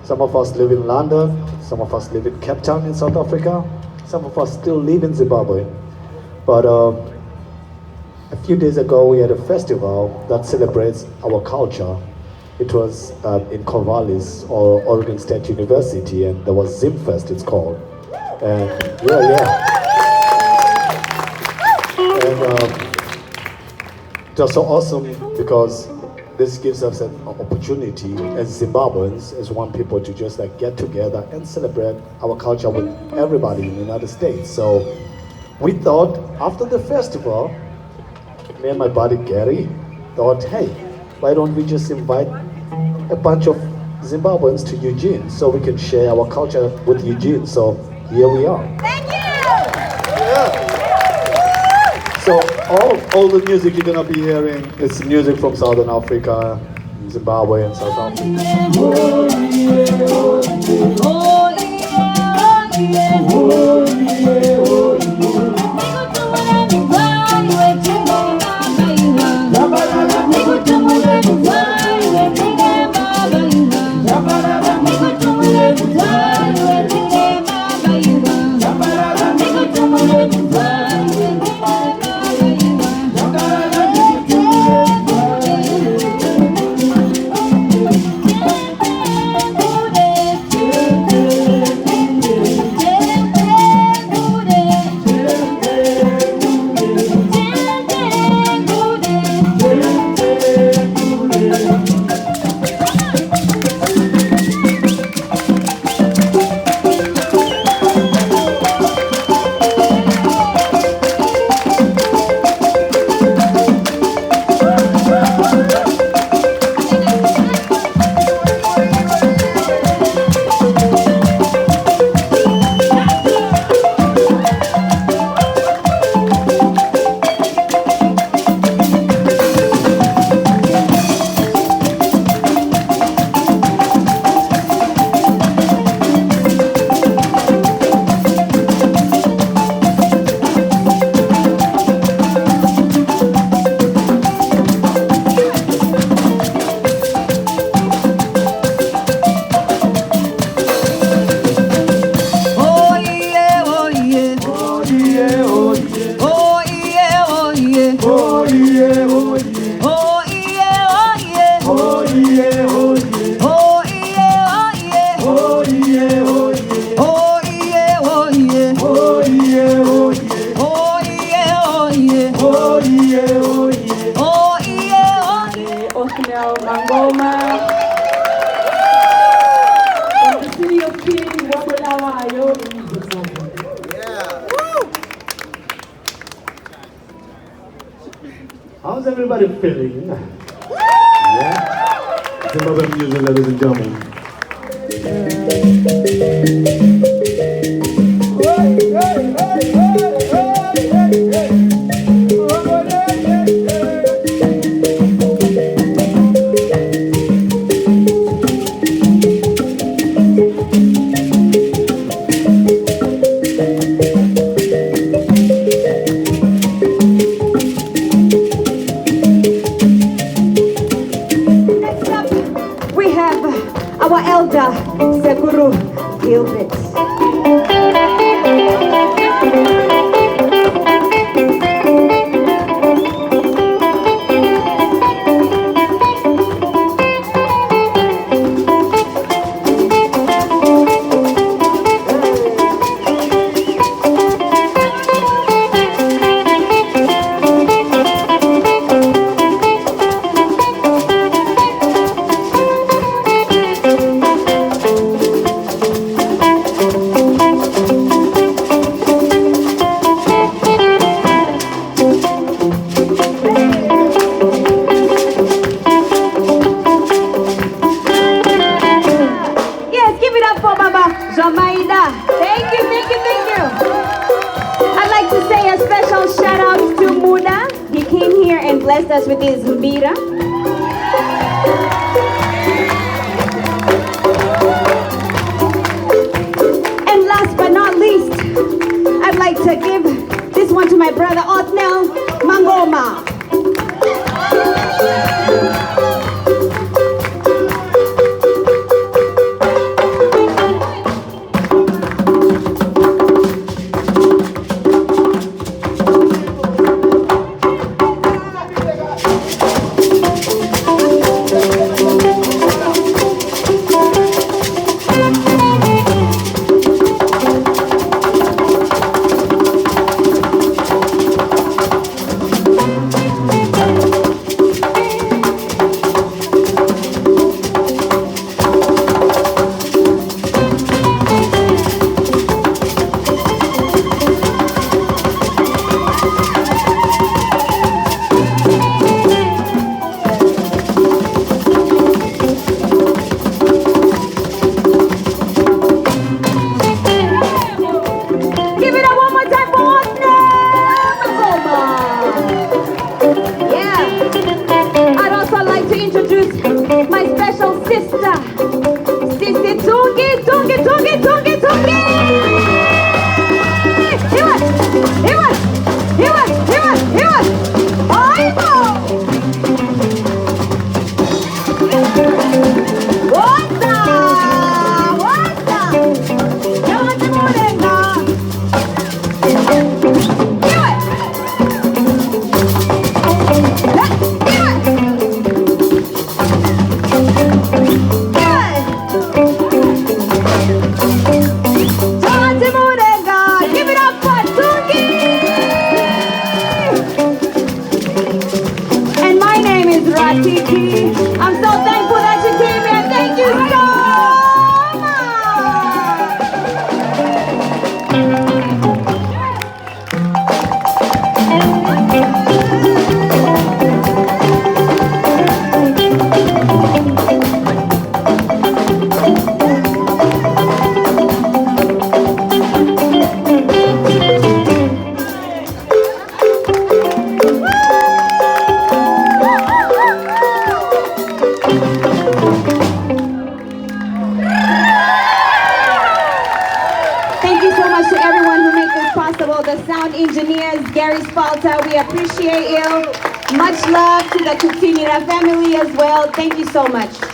Some of us live in London, some of us live in Cape Town in South Africa, some of us still live in Zimbabwe. But a few days ago we had a festival that celebrates our culture. It was in Corvallis, or Oregon State University, and there was Zimfest, it's called. And yeah. And it was so awesome because this gives us an opportunity as Zimbabweans, as one people, to just like get together and celebrate our culture with everybody in the United States. So we thought after the festival, me and my buddy Gary thought, hey, why don't we just invite a bunch of Zimbabweans to Eugene so we can share our culture with Eugene. So here we are. Thank you! Yeah. So all the music you're gonna be hearing is music from Southern Africa, Zimbabwe and South Africa. How's everybody feeling? Yeah? Zimbabwean music, ladies and gentlemen. Our elder, Sekuru Gilbert. Blessed us with his mbira. And last but not least, I'd like to give this one to my brother Othniel Mangoma. Spalter. We appreciate you. Much love to the Kutinira family as well. Thank you so much.